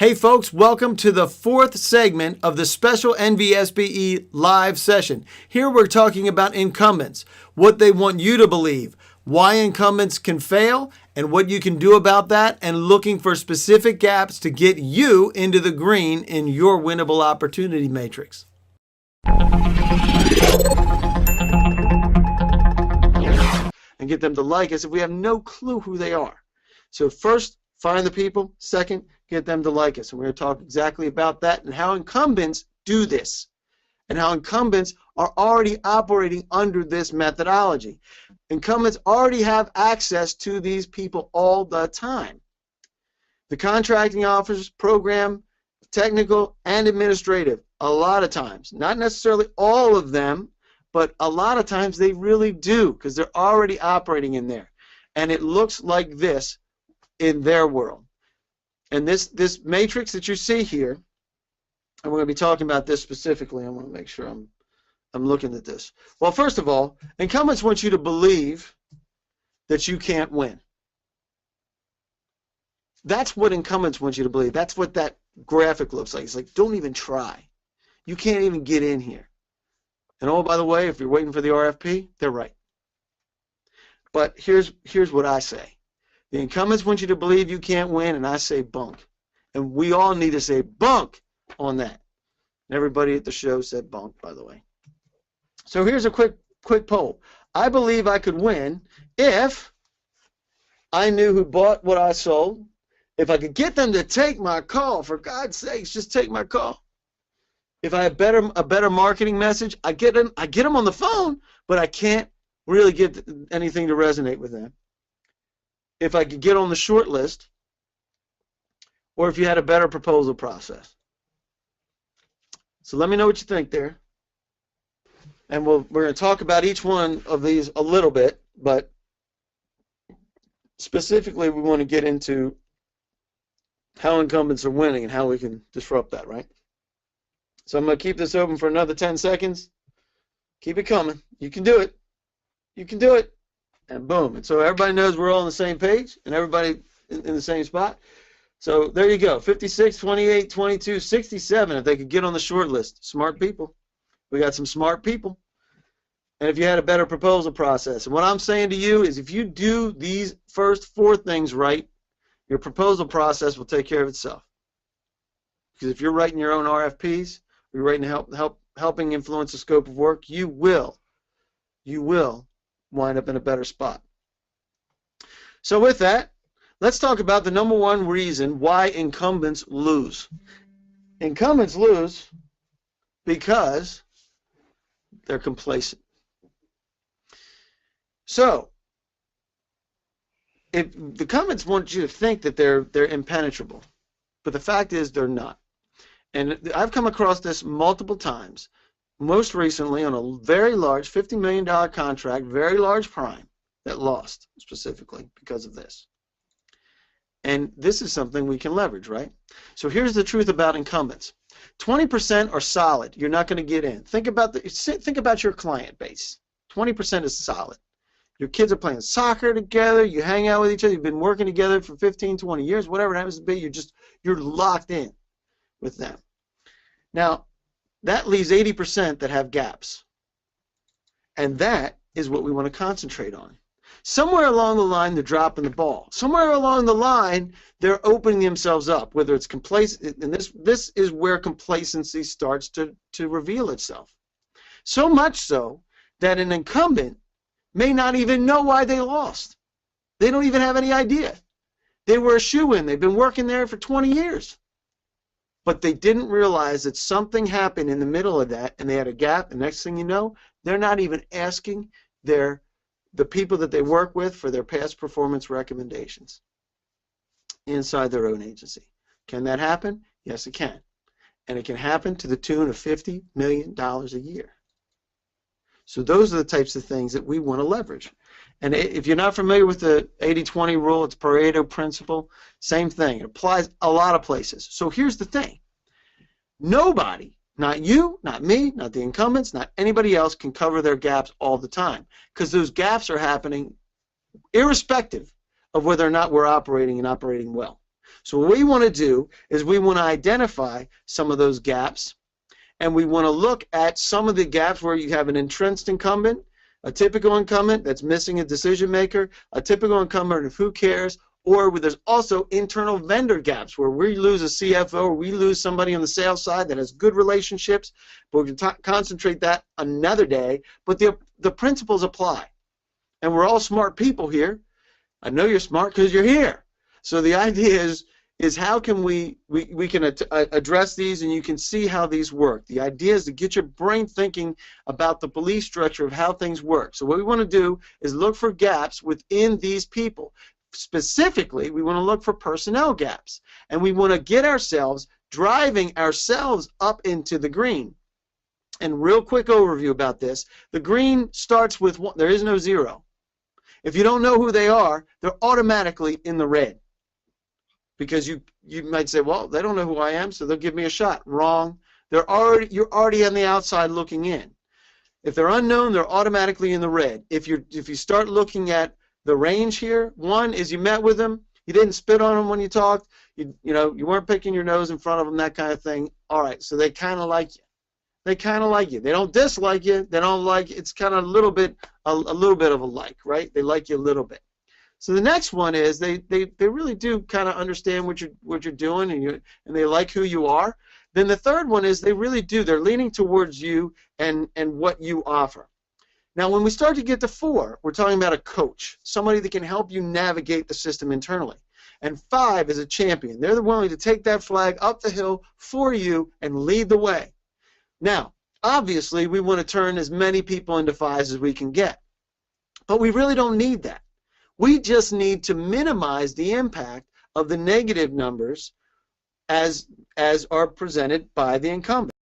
Hey folks, welcome to the fourth segment of the special NVSBE live session. Here we're talking about incumbents, what they want you to believe, why incumbents can fail, and what you can do about that, and looking for specific gaps to get you into the green in your winnable opportunity matrix. And get them to like us if we have no clue who they are. So first, find the people. Second, get them to like us. And we're going to talk exactly about that and how incumbents do this and how incumbents are already operating under this methodology. Incumbents already have access to these people all the time. The contracting officers, program, technical, and administrative, a lot of times. Not necessarily all of them, but a lot of times they really do because they're already operating in there. And it looks like this in their world. And this matrix that you see here, and we're going to be talking about this specifically. I want to make sure I'm looking at this. Well, first of all, incumbents want you to believe that you can't win. That's what incumbents want you to believe. That's what that graphic looks like. It's like, don't even try. You can't even get in here. And oh, by the way, if you're waiting for the RFP, they're right. But here's what I say. The incumbents want you to believe you can't win, and I say bunk. And we all need to say bunk on that. And everybody at the show said bunk, by the way. So here's a quick poll. I believe I could win if I knew who bought what I sold, if I could get them to take my call. For God's sakes, just take my call. If I have a better marketing message, I get them on the phone, but I can't really get anything to resonate with them. If I could get on the short list, or if you had a better proposal process. So let me know what you think there. And we're going to talk about each one of these a little bit, but specifically we want to get into how incumbents are winning and how we can disrupt that, right? So I'm going to keep this open for another 10 seconds. Keep it coming. You can do it. You can do it. And boom. And so everybody knows we're all on the same page and everybody in the same spot. So there you go. 56, 28, 22, 67 if they could get on the short list. Smart people. We got some smart people. And if you had a better proposal process. And what I'm saying to you is if you do these first four things right, your proposal process will take care of itself. Because if you're writing your own RFPs, you're writing helping influence the scope of work, you will wind up in a better spot. So with that, let's talk about the number one reason why incumbents lose. Incumbents lose because they're complacent. So if the incumbents want you to think that they're impenetrable, but the fact is they're not. And I've come across this multiple times. Most recently on a very large $50 million contract, very large prime, that lost specifically because of this. And this is something we can leverage, right? So here's the truth about incumbents. 20% are solid. You're not going to get in. Think about your client base. 20% is solid. Your kids are playing soccer together. You hang out with each other. You've been working together for 15, 20 years, whatever it happens to be. You're locked in with them. Now, that leaves 80% that have gaps. And that is what we want to concentrate on. Somewhere along the line, they're dropping the ball. Somewhere along the line, they're opening themselves up, whether it's complacent. And this is where complacency starts to reveal itself. So much so that an incumbent may not even know why they lost. They don't even have any idea. They were a shoo-in. They've been working there for 20 years. But they didn't realize that something happened in the middle of that, and they had a gap. And next thing you know, they're not even asking the people that they work with for their past performance recommendations inside their own agency. Can that happen? Yes, it can. And it can happen to the tune of $50 million a year. So those are the types of things that we want to leverage. And if you're not familiar with the 80-20 rule, it's Pareto principle, same thing. It applies a lot of places. So here's the thing. Nobody, not you, not me, not the incumbents, not anybody else can cover their gaps all the time because those gaps are happening irrespective of whether or not we're operating and operating well. So what we want to do is we want to identify some of those gaps, and we want to look at some of the gaps where you have an entrenched incumbent, a typical incumbent that's missing a decision maker, a typical incumbent of who cares, or where there's also internal vendor gaps where we lose a CFO or we lose somebody on the sales side that has good relationships, but we can concentrate that another day. But the principles apply. And we're all smart people here. I know you're smart because you're here. So the idea is how can we can address these, and you can see how these work. The idea is to get your brain thinking about the belief structure of how things work. So what we want to do is look for gaps within these people. Specifically, we want to look for personnel gaps, and we want to get ourselves driving ourselves up into the green. And real quick overview about this, the green starts with one, there is no zero. If you don't know who they are, they're automatically in the red. Because you might say, well, they don't know who I am, so they'll give me a shot. Wrong. You're already on the outside looking in. If they're unknown, they're automatically in the red. If you start looking at the range here, one is you met with them, you didn't spit on them when you talked, you weren't picking your nose in front of them, that kind of thing. All right, so they kind of like you. They kind of like you. They don't dislike you. They don't like you. It's kind of a little bit of a like, right? They like you a little bit. So the next one is they really do kind of understand what you're doing, and they like who you are. Then the third one is they're leaning towards you and what you offer. Now when we start to get to 4, we're talking about a coach, somebody that can help you navigate the system internally. And 5 is a champion. They're willing to take that flag up the hill for you and lead the way. Now, obviously we want to turn as many people into 5s as we can get. But we really don't need that. We just need to minimize the impact of the negative numbers as are presented by the incumbent.